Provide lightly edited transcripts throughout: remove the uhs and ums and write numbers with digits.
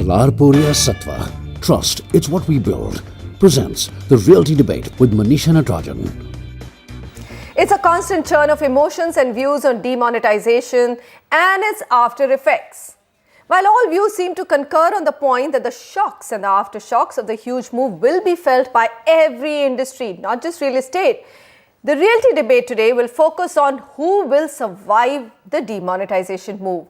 Larpuriya Sattva. Trust, it's what we build. Presents the Realty Debate with Manisha Natarajan. It's a constant churn of emotions and views on demonetization and its after effects. While all views seem to concur on the point that the shocks and the aftershocks of the huge move will be felt by every industry, not just real estate, the Realty Debate today will focus on who will survive the demonetization move.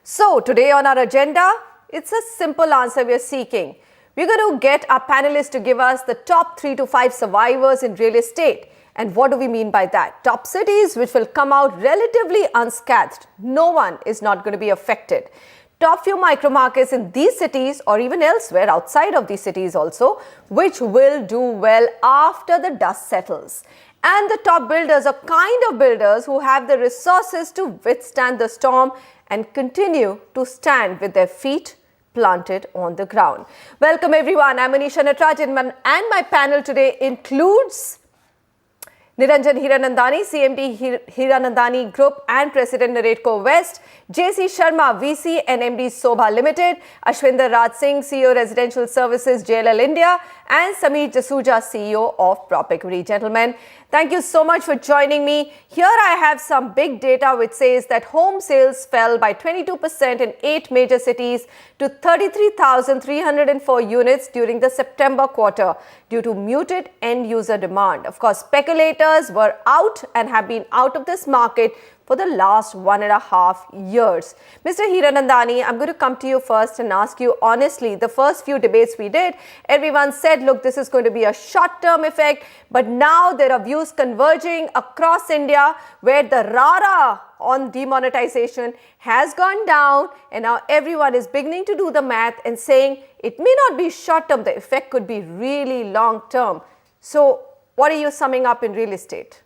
So today on our agenda, it's a simple answer we are seeking. We're going to get our panelists to give us the top 3 to 5 survivors in real estate. And what do we mean by that? Top cities which will come out relatively unscathed. No one is not going to be affected. Top few micro markets in these cities or even elsewhere outside of these cities also, which will do well after the dust settles. And the top builders are kind of builders who have the resources to withstand the storm and continue to stand with their feet planted on the ground. Welcome everyone. I'm Manisha Natarajan and my panel today includes Niranjan Hiranandani, CMD Hiranandani Group and President Naredco West, JC Sharma, VC and MD Sobha Limited, Ashwinder Raj Singh, CEO Residential Services, JLL India, and Sameer Jasuja, CEO of Prop Equity. Gentlemen, thank you so much for joining me. Here I have some big data which says that home sales fell by 22% in 8 major cities to 33,304 units during the September quarter due to muted end user demand. Of course, speculators were out and have been out of this market for the last 1.5 years. Mr. Hiranandani, I'm going to come to you first and ask you honestly, the first few debates we did, everyone said, look, this is going to be a short-term effect, but now there are views converging across India where the rara on demonetization has gone down and now everyone is beginning to do the math and saying it may not be short-term, the effect could be really long-term. So what are you summing up in real estate?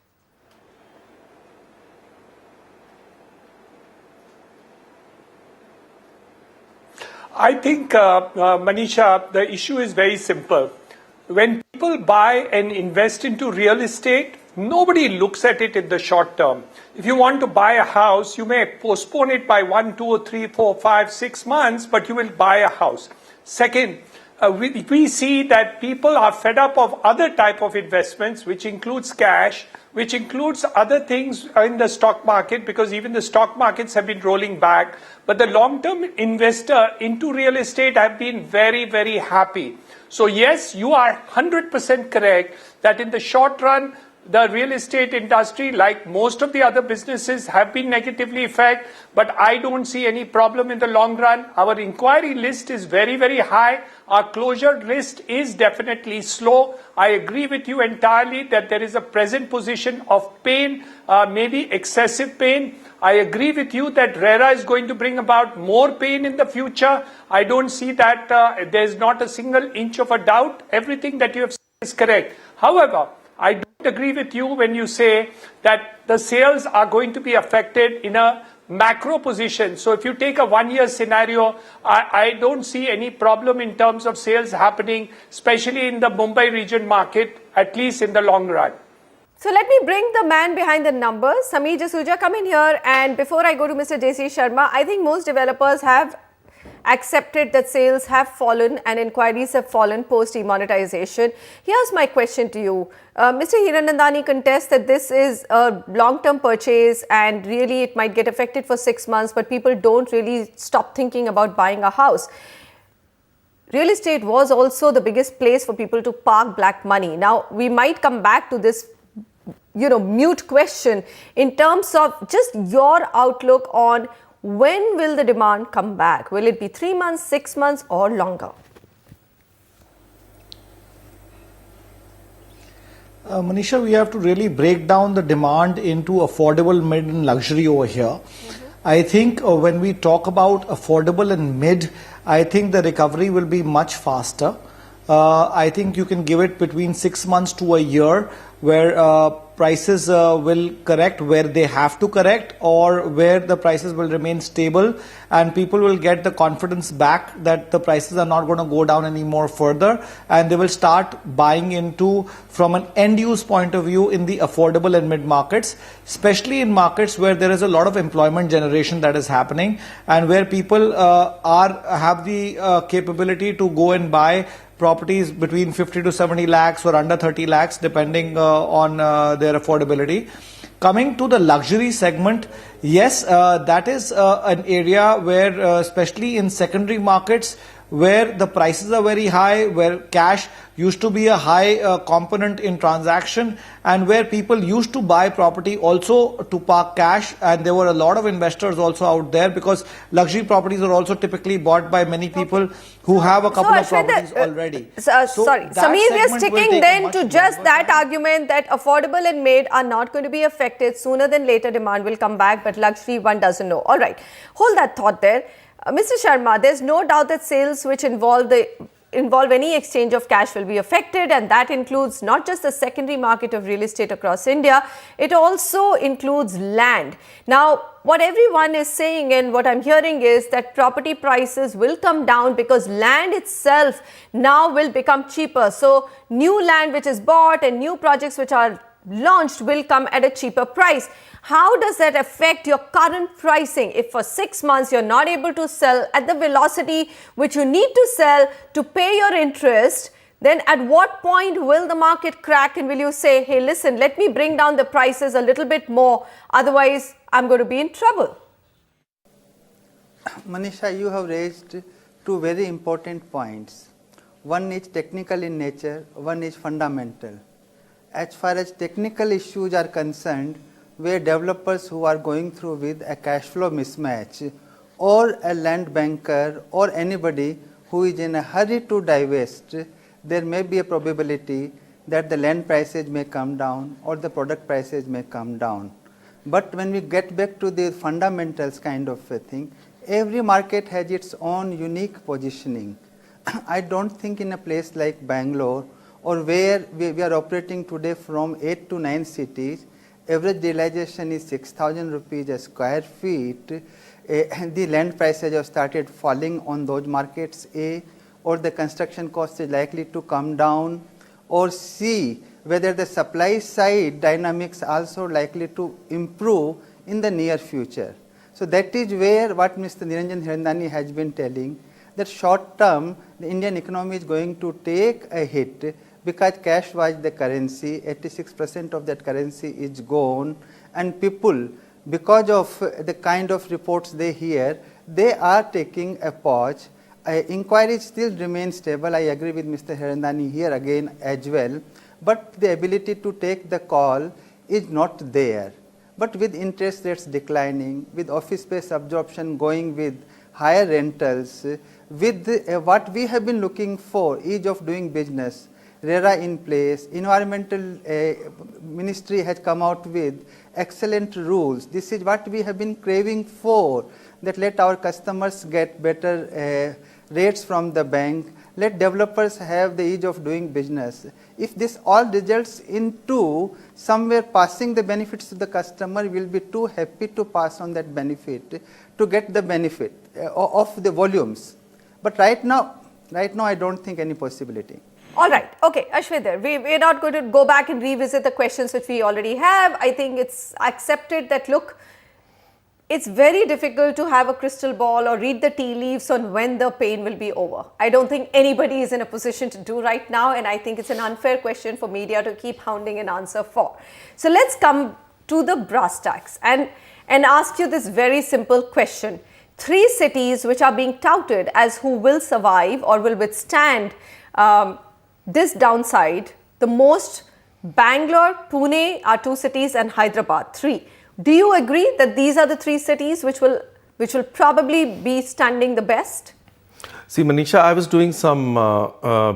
I think, Manisha, the issue is very simple. When people buy and invest into real estate, nobody looks at it in the short term. If you want to buy a house, you may postpone it by 1, 2, 3, 4, 5, 6 months, but you will buy a house. Second, we see that people are fed up of other type of investments, which includes cash, which includes other things in the stock market, because even the stock markets have been rolling back. But the long-term investor into real estate have been very, very happy. So yes, you are 100% correct that in the short run, the real estate industry, like most of the other businesses, have been negatively affected, but I don't see any problem in the long run. Our inquiry list is very, very high. Our closure list is definitely slow. I agree with you entirely that there is a present position of pain, maybe excessive pain. I agree with you that RERA is going to bring about more pain in the future. I don't see that there's not a single inch of a doubt. Everything that you have said is correct. However, I don't agree with you when you say that the sales are going to be affected in a macro position. So if you take a 1-year scenario, I don't see any problem in terms of sales happening, especially in the Mumbai region market, at least in the long run. So let me bring the man behind the numbers. Sameer Jasuja, come in here. And before I go to Mr. JC Sharma, I think most developers have accepted that sales have fallen and inquiries have fallen post demonetization. Here's my question to you. Mr. Hiranandani contests that this is a long-term purchase and really it might get affected for 6 months, but people don't really stop thinking about buying a house. Real estate was also the biggest place for people to park black money. Now, we might come back to this mute question in terms of just your outlook on when will the demand come back? Will it be 3 months, 6 months or longer? Manisha, we have to really break down the demand into affordable, mid and luxury over here. I think when we talk about affordable and mid, I think the recovery will be much faster. I think you can give it between 6 months to a year. where prices will correct where they have to correct, or where the prices will remain stable and people will get the confidence back that the prices are not going to go down anymore further, and they will start buying into, from an end use point of view, in the affordable and mid markets, especially in markets where there is a lot of employment generation that is happening, and where people have the capability to go and buy properties between 50 to 70 lakhs or under 30 lakhs depending on their affordability. Coming to the luxury segment, yes, that is an area where especially in secondary markets where the prices are very high, where cash used to be a high component in transaction, and where people used to buy property also to park cash, and there were a lot of investors also out there, because luxury properties are also typically bought by many people who have a couple of properties already. Sorry, Sameer, we are sticking then to just that argument that affordable and mid are not going to be affected. Sooner than later demand will come back, but luxury one doesn't know. All right, hold that thought there. Mr. Sharma, there's no doubt that sales which involve any exchange of cash will be affected, and that includes not just the secondary market of real estate across India, it also includes land. Now, what everyone is saying and what I'm hearing is that property prices will come down because land itself now will become cheaper. So, new land which is bought and new projects which are launched will come at a cheaper price. How does that affect your current pricing? If for 6 months you're not able to sell at the velocity which you need to sell to pay your interest, then at what point will the market crack and will you say, hey, listen, let me bring down the prices a little bit more, otherwise I'm going to be in trouble? Manisha, you have raised two very important points. One is technical in nature, one is fundamental. As far as technical issues are concerned, where developers who are going through with a cash flow mismatch, or a land banker or anybody who is in a hurry to divest, there may be a probability that the land prices may come down or the product prices may come down. But when we get back to the fundamentals kind of a thing, every market has its own unique positioning. I don't think in a place like Bangalore, or where we are operating today from 8 to 9 cities, average realization is 6,000 rupees a square feet, and the land prices have started falling on those markets, A, or the construction cost is likely to come down, or C, whether the supply side dynamics also likely to improve in the near future. So that is where what Mr. Niranjan Hirandani has been telling, that short term the Indian economy is going to take a hit, because cash was the currency, 86% of that currency is gone, and people, because of the kind of reports they hear, they are taking a pause. Inquiries still remain stable. I agree with Mr. Hirandani here again as well, but the ability to take the call is not there. But with interest rates declining, with office space absorption going with higher rentals, with what we have been looking for, ease of doing business, RERA in place, environmental ministry has come out with excellent rules. This is what we have been craving for, that let our customers get better rates from the bank, let developers have the ease of doing business. If this all results into somewhere passing the benefits to the customer, we will be too happy to pass on that benefit, to get the benefit of the volumes. But right now I don't think any possibility. All right. Okay, Ashwindar, we're not going to go back and revisit the questions which we already have. I think it's accepted that, look, it's very difficult to have a crystal ball or read the tea leaves on when the pain will be over. I don't think anybody is in a position to do right now, and I think it's an unfair question for media to keep hounding an answer for. So let's come to the brass tacks and ask you this very simple question. 3 cities which are being touted as who will survive or will withstand this downside, the most, Bangalore, Pune are 2 cities and Hyderabad 3. Do you agree that these are the 3 cities which will probably be standing the best? See, Manisha, I was doing some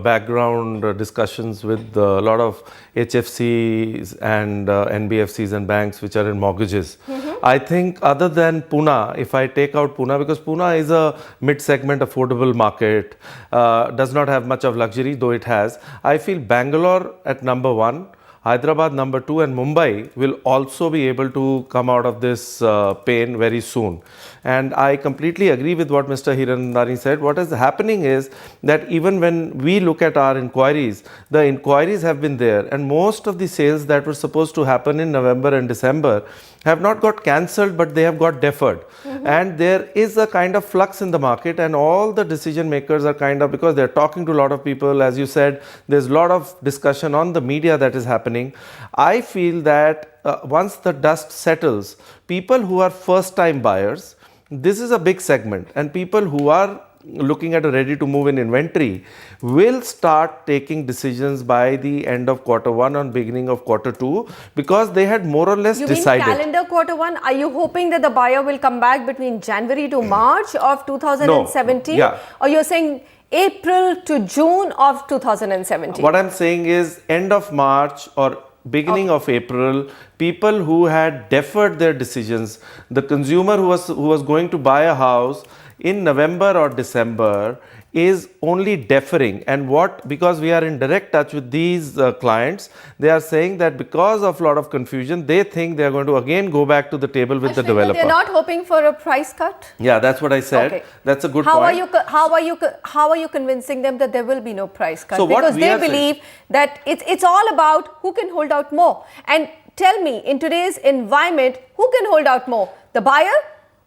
background discussions with a lot of HFCs and NBFCs and banks which are in mortgages. I think other than Pune, if I take out Pune, because Pune is a mid-segment affordable market, does not have much of luxury, though it has. I feel Bangalore at number 1, Hyderabad number 2 and Mumbai will also be able to come out of this pain very soon. And I completely agree with what Mr. Hiranandani said. What is happening is that even when we look at our inquiries, the inquiries have been there, and most of the sales that were supposed to happen in November and December have not got cancelled, but they have got deferred. And there is a kind of flux in the market, and all the decision makers are kind of, because they're talking to a lot of people, as you said, there's a lot of discussion on the media that is happening. I feel that once the dust settles, people who are first time buyers, this is a big segment, and people who are looking at a ready to move in inventory will start taking decisions by the end of Q1 or beginning of Q2, because they had more or less decided. You mean calendar Q1? Are you hoping that the buyer will come back between January to March of 2017? No. Yeah. Or you're saying April to June of 2017? What I'm saying is end of March or beginning of April, people who had deferred their decisions, the consumer who was going to buy a house in November or December is only deferring. And because we are in direct touch with these clients, they are saying that because of a lot of confusion, they think they are going to again go back to the table with the developer. They're not hoping for a price cut? Yeah, that's what I said. Okay. That's a good point. How are you convincing them that there will be no price cut? So because they believe that it's all about who can hold out more. And tell me, in today's environment, who can hold out more? The buyer,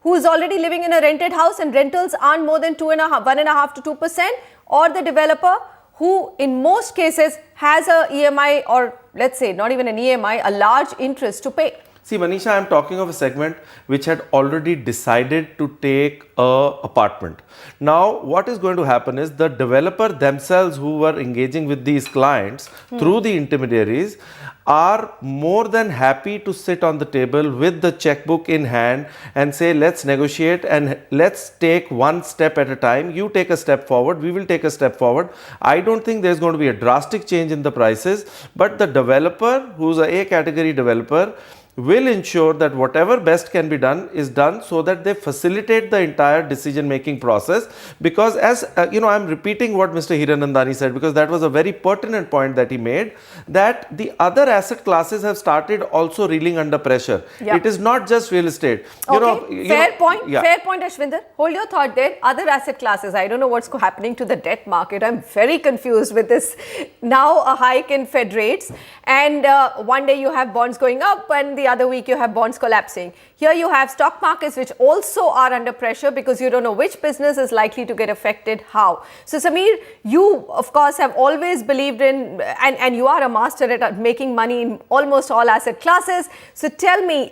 who is already living in a rented house and rentals aren't more than 1.5 to 2%, or the developer who in most cases has a EMI, or let's say not even an EMI, a large interest to pay. See, Manisha, I am talking of a segment which had already decided to take an apartment. Now, what is going to happen is the developer themselves who were engaging with these clients through the intermediaries are more than happy to sit on the table with the checkbook in hand and say, let's negotiate and let's take one step at a time. You take a step forward, we will take a step forward. I don't think there's going to be a drastic change in the prices, but the developer, who's a A category developer, will ensure that whatever best can be done is done, so that they facilitate the entire decision making process. Because as I'm repeating what Mr. Hiranandani said, because that was a very pertinent point that he made, that the other asset classes have started also reeling under pressure. Yep. It is not just real estate. Fair point, Ashwinder. Hold your thought there. Other asset classes, I don't know what's happening to the debt market. I'm very confused with this. Now a hike in Fed rates, and one day you have bonds going up and the other week you have bonds collapsing. Here you have stock markets which also are under pressure, because you don't know which business is likely to get affected how. So Sameer, you of course have always believed in, and you are a master at making money in almost all asset classes. So tell me,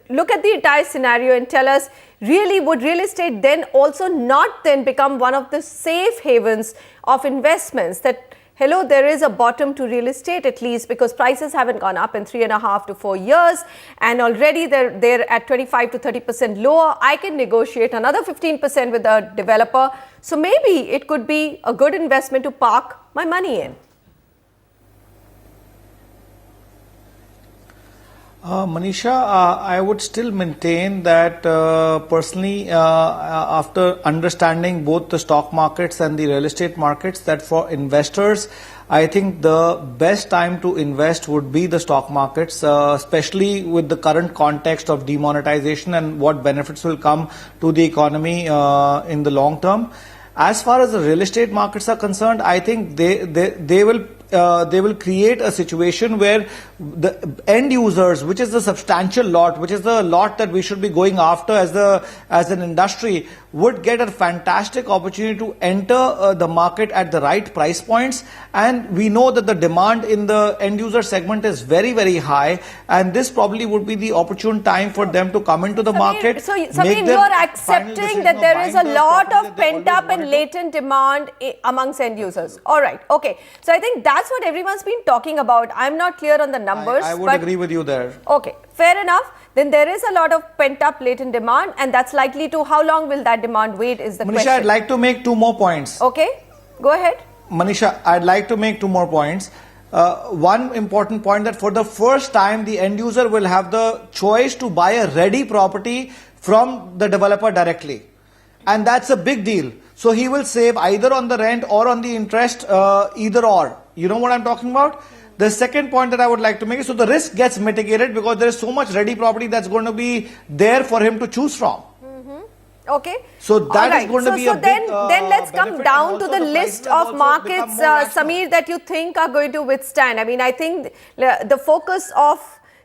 look at the entire scenario and tell us, really, would real estate then also not then become one of the safe havens of investments? That hello, there is a bottom to real estate, at least, because prices haven't gone up in 3.5 to 4 years, and already they're at 25 to 30% lower. I can negotiate another 15% with the developer. So maybe it could be a good investment to park my money in. Manisha, I would still maintain that personally, after understanding both the stock markets and the real estate markets, that for investors, I think the best time to invest would be the stock markets, especially with the current context of demonetization and what benefits will come to the economy in the long term. As far as the real estate markets are concerned, I think they will create a situation where the end users, which is the substantial lot, which is the lot that we should be going after as an industry, would get a fantastic opportunity to enter the market at the right price points. And we know that the demand in the end user segment is very, very high, and this probably would be the opportune time for them to come into the market. So Sameer, you are accepting that there is a lot of pent up and latent demand amongst end users. All right, okay. So I think that's what everyone's been talking about. I'm not clear on the numbers. I would agree with you there. Okay, fair enough. Then there is a lot of pent-up latent demand, and that's likely to, how long will that demand wait is the question. Manisha, I'd like to make 2 more points. Okay, go ahead. Manisha, I'd like to make 2 more points. One important point, that for the first time, the end user will have the choice to buy a ready property from the developer directly. And that's a big deal. So he will save either on the rent or on the interest, either or. You know what I'm talking about? The second point that I would like to make is, so the risk gets mitigated because there is so much ready property that's going to be there for him to choose from. Okay. So that is going to be a then let's come benefit, down and to also the the list prices have of also markets, become more rational. Samir, that you think are going to withstand. I mean, I think the focus of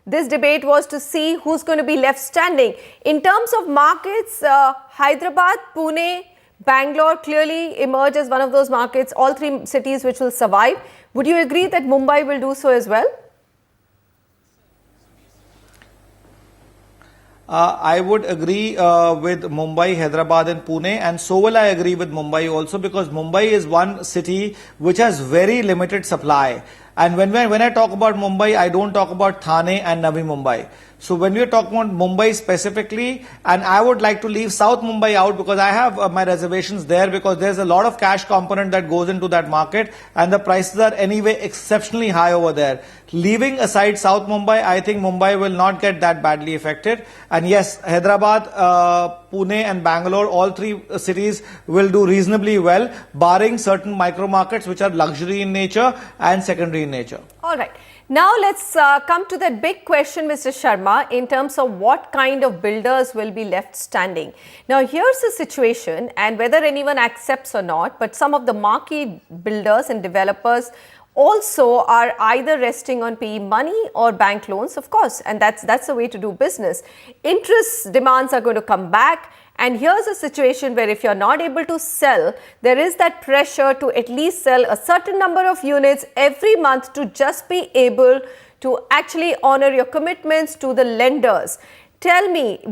this debate was to see who's going to be left standing. In terms of markets, Hyderabad, Pune, Bangalore clearly emerge as one of those markets, all three cities which will survive. Would you agree that Mumbai will do so as well? I would agree with Mumbai, Hyderabad and Pune, and so will I agree with Mumbai also, because Mumbai is one city which has very limited supply. And when I talk about Mumbai, I don't talk about Thane and Navi Mumbai. So when we are talking about Mumbai specifically, and I would like to leave South Mumbai out because I have my reservations there, because there's a lot of cash component that goes into that market and the prices are anyway exceptionally high over there. Leaving aside South Mumbai, I think Mumbai will not get that badly affected. And yes, Hyderabad, Pune and Bangalore, all three cities will do reasonably well, barring certain micro markets which are luxury in nature and secondary in nature. All right. Now let's come to that big question, Mr. Sharma, in terms of what kind of builders will be left standing. Now here's the situation, and whether anyone accepts or not, but some of the marquee builders and developers also are either resting on PE money or bank loans, of course, and that's the way to do business. Interest demands are going to come back. And here's a situation where if you're not able to sell, there is that pressure to at least sell a certain number of units every month to just be able to actually honor your commitments to the lenders. Tell me,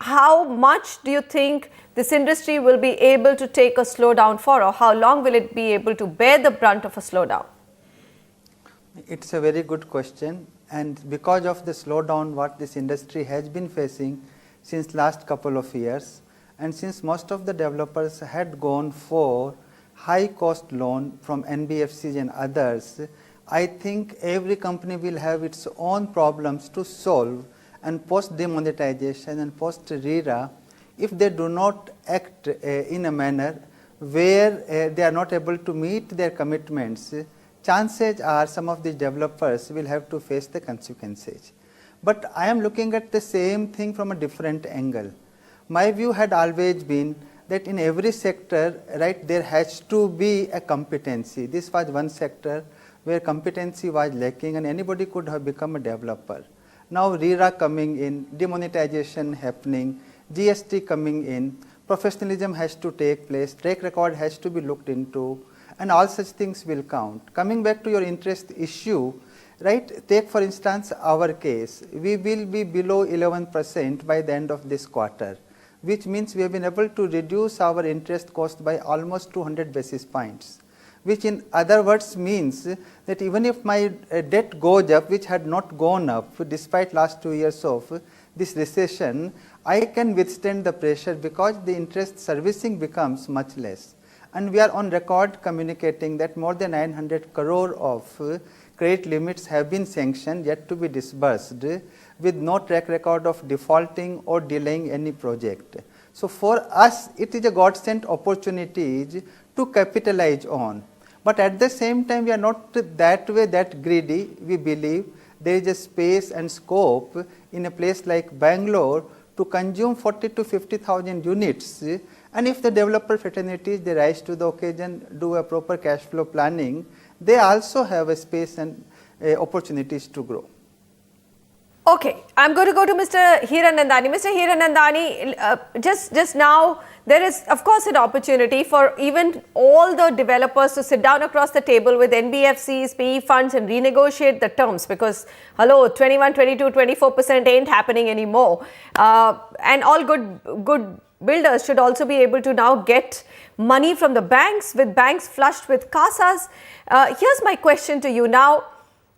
how much do you think this industry will be able to take a slowdown for, or how long will it be able to bear the brunt of a slowdown? It's a very good question, and because of the slowdown what this industry has been facing since last couple of years, and since most of the developers had gone for high cost loan from NBFCs and others, I think every company will have its own problems to solve, and post demonetization and post RERA, if they do not act in a manner where they are not able to meet their commitments, chances are some of these developers will have to face the consequences. But I am looking at the same thing from a different angle. My view had always been that in every sector, right, there has to be a competency. This was one sector where competency was lacking and anybody could have become a developer. Now RERA coming in, demonetization happening, GST coming in, professionalism has to take place, track record has to be looked into, and all such things will count. Coming back to your interest issue, right, take for instance our case, we will be below 11% by the end of this quarter, which means we have been able to reduce our interest cost by almost 200 basis points, which in other words means that even if my debt goes up, which had not gone up despite last 2 years of this recession, I can withstand the pressure because the interest servicing becomes much less. And we are on record communicating that more than 900 crore of credit limits have been sanctioned yet to be disbursed, with no track record of defaulting or delaying any project. So for us, it is a godsend opportunity to capitalize on. But at the same time, we are not that way that greedy. We believe there is a space and scope in a place like Bangalore to consume 40 to 50,000 units. And if the developer fraternities, they rise to the occasion, do a proper cash flow planning, they also have a space and opportunities to grow. Okay, I'm going to go to Mr. Hiranandani. Mr. Hiranandani, just now, there is of course an opportunity for even all the developers to sit down across the table with NBFCs, PE funds and renegotiate the terms, because hello, 21, 22, 24% ain't happening anymore. And all good builders should also be able to now get money from the banks, with banks flushed with CASAs. Here's my question to you now.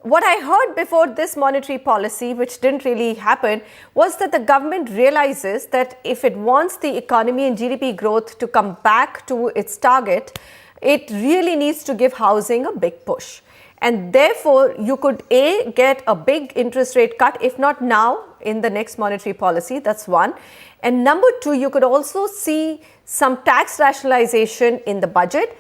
What I heard before this monetary policy, which didn't really happen, was that the government realizes that if it wants the economy and GDP growth to come back to its target, it really needs to give housing a big push. And therefore, you could get a big interest rate cut, if not now, in the next monetary policy. That's one. And number two, you could also see some tax rationalization in the budget.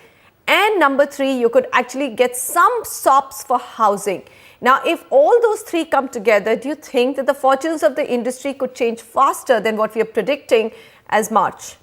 And number 3, you could actually get some SOPs for housing. Now, if all those 3 come together, do you think that the fortunes of the industry could change faster than what we are predicting as March?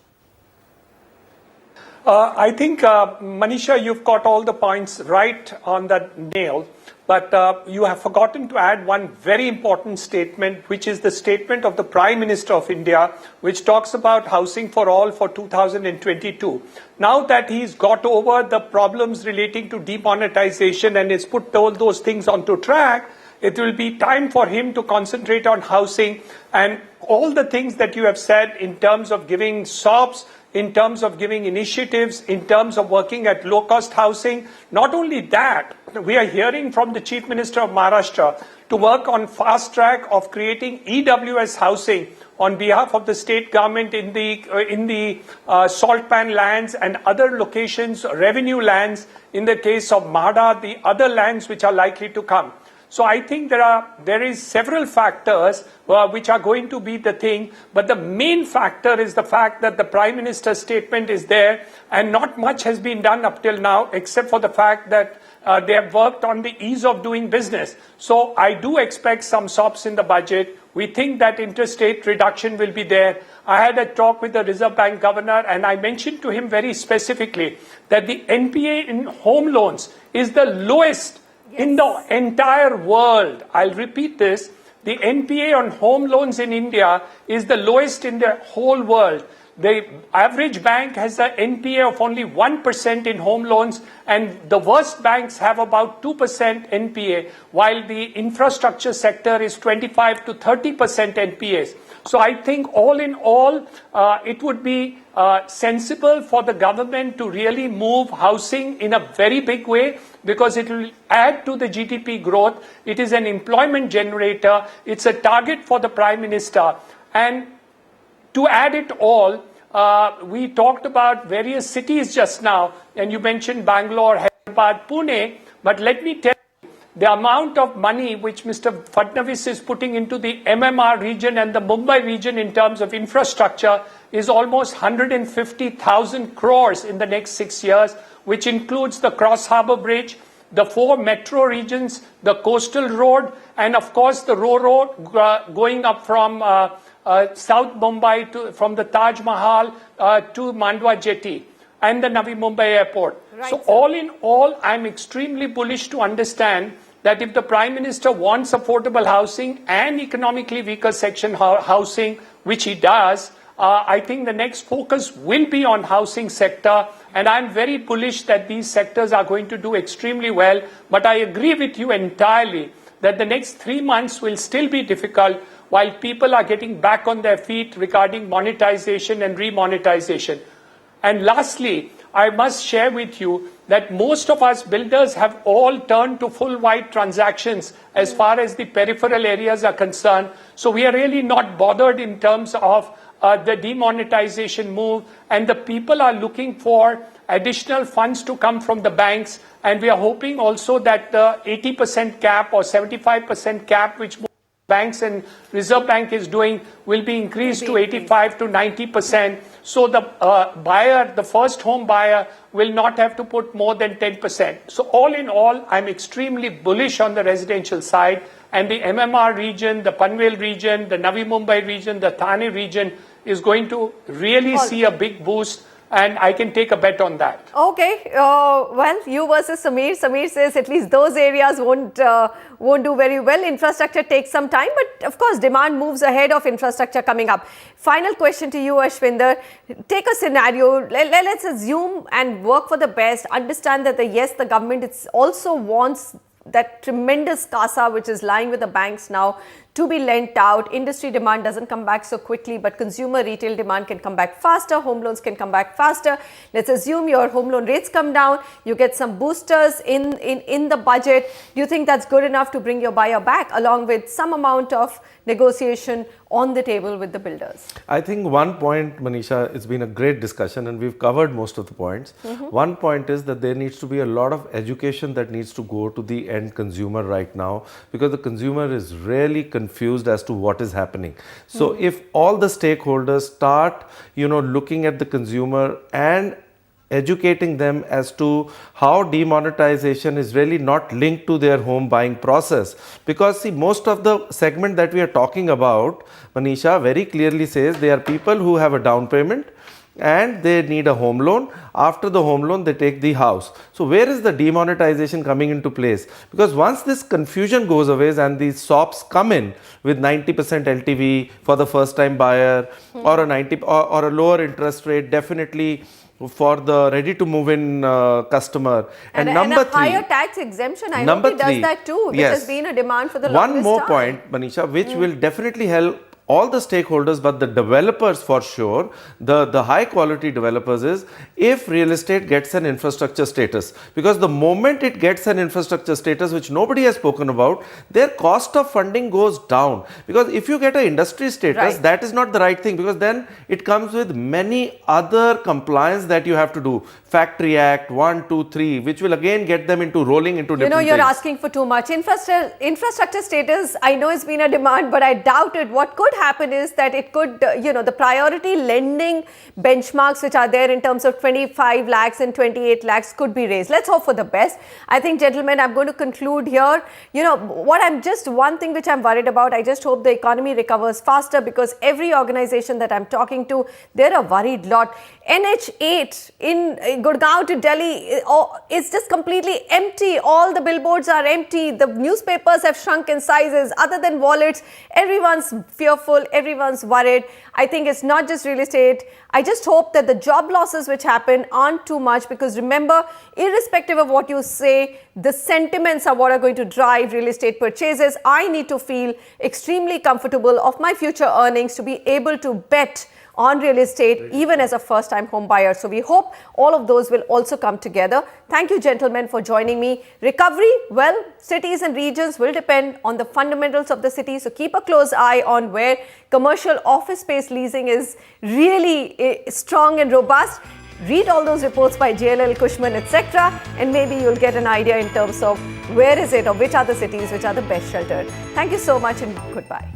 I think, Manisha, you've got all the points right on the nail, but you have forgotten to add one very important statement, which is the statement of the Prime Minister of India, which talks about housing for all for 2022. Now that he's got over the problems relating to demonetization and has put all those things onto track, it will be time for him to concentrate on housing and all the things that you have said in terms of giving SOPs, in terms of giving initiatives, in terms of working at low-cost housing. Not only that, we are hearing from the Chief Minister of Maharashtra to work on fast track of creating EWS housing on behalf of the state government in the salt pan lands and other locations, revenue lands, in the case of Mahada, the other lands which are likely to come. So I think there is several factors which are going to be the thing, but the main factor is the fact that the Prime Minister's statement is there and not much has been done up till now except for the fact that they have worked on the ease of doing business. So I do expect some SOPs in the budget. We think that interest rate reduction will be there. I had a talk with the Reserve Bank Governor and I mentioned to him very specifically that the NPA in home loans is the lowest in the entire world. I'll repeat this. The NPA on home loans in India is the lowest in the whole world. The average bank has an NPA of only 1% in home loans, and the worst banks have about 2% NPA, while the infrastructure sector is 25 to 30% NPAs. So I think all in all, it would be sensible for the government to really move housing in a very big way because it will add to the GDP growth. It is an employment generator. It's a target for the Prime Minister. And to add it all, we talked about various cities just now, and you mentioned Bangalore, Hyderabad, Pune, but let me tell you, the amount of money which Mr. Fadnavis is putting into the MMR region and the Mumbai region in terms of infrastructure is almost 150,000 crores in the next 6 years, which includes the Cross Harbour Bridge, the 4 metro regions, the coastal road, and of course the Ro-Ro going up from South Mumbai from the Taj Mahal to Mandwa Jetty and the Navi Mumbai Airport. Right, so sir. all in all, I'm extremely bullish to understand that if the Prime Minister wants affordable housing and economically weaker section housing, which he does, I think the next focus will be on housing sector, and I'm very bullish that these sectors are going to do extremely well. But I agree with you entirely that the next 3 months will still be difficult while people are getting back on their feet regarding monetization and remonetization. And lastly, I must share with you that most of us builders have all turned to full white transactions as far as the peripheral areas are concerned. So we are really not bothered in terms of the demonetization move, and the people are looking for additional funds to come from the banks, and we are hoping also that the 80% cap or 75% cap which banks and Reserve Bank is doing will be increased to 85 to 90%. So the buyer, the first home buyer, will not have to put more than 10%. So all in all, I'm extremely bullish on the residential side, and the MMR region, the Panvel region, the Navi Mumbai region, the Thane region is going to really see a big boost, and I can take a bet on that. Okay, well, you versus Samir. Samir says at least those areas won't do very well. Infrastructure takes some time, but of course, demand moves ahead of infrastructure coming up. Final question to you, Ashwinder. Take a scenario. Let's assume and work for the best. Understand that the government also wants that tremendous CASA which is lying with the banks now to be lent out. Industry demand doesn't come back so quickly, but consumer retail demand can come back faster. Home loans can come back faster. Let's assume your home loan rates come down. You get some boosters in the budget. Do you think that's good enough to bring your buyer back along with some amount of negotiation on the table with the builders? I think one point, Manisha, it's been a great discussion and we've covered most of the points. One point is that there needs to be a lot of education that needs to go to the end consumer right now, because the consumer is really confused as to what is happening. So if all the stakeholders start, looking at the consumer and educating them as to how demonetization is really not linked to their home buying process. Because see, most of the segment that we are talking about, Manisha, very clearly says they are people who have a down payment and they need a home loan. After the home loan, they take the house. So where is the demonetization coming into place? Because once this confusion goes away and these SOPs come in with 90% LTV for the first time buyer, or a 90 or a lower interest rate, definitely for the ready to move in customer. And number a three, higher tax exemption, I hope number it does three, that too, which yes. has been a demand for the One longest more time. point, Manisha, which will definitely help all the stakeholders, but the developers for sure, the high quality developers, is if real estate gets an infrastructure status. Because the moment it gets an infrastructure status, which nobody has spoken about, their cost of funding goes down. Because if you get an industry status, Right. that is not the right thing, because then it comes with many other compliance that you have to do. Factory Act 1, 2, 3, which will again get them into rolling into different You know, you're things. asking for too much. Infrastructure status, I know it's been a demand, but I doubt it. What could happen is that it could, the priority lending benchmarks which are there in terms of 25 lakhs and 28 lakhs could be raised. Let's hope for the best. I think, gentlemen, I'm going to conclude here. One thing which I'm worried about, I just hope the economy recovers faster, because every organization that I'm talking to, they're a worried lot. NH8 in Gurgaon to Delhi is just completely empty. All the billboards are empty. The newspapers have shrunk in sizes. Other than wallets, everyone's fearful, everyone's worried. I think it's not just real estate. I just hope that the job losses which happen aren't too much, because remember, irrespective of what you say, the sentiments are what are going to drive real estate purchases. I need to feel extremely comfortable of my future earnings to be able to bet on real estate, even as a first-time home buyer. So we hope all of those will also come together. Thank you, gentlemen, for joining me. Recovery, well, cities and regions will depend on the fundamentals of the city. So keep a close eye on where commercial office space leasing is really strong and robust. Read all those reports by JLL, Cushman, etc. and maybe you'll get an idea in terms of where is it or which are the cities which are the best sheltered. Thank you so much and goodbye.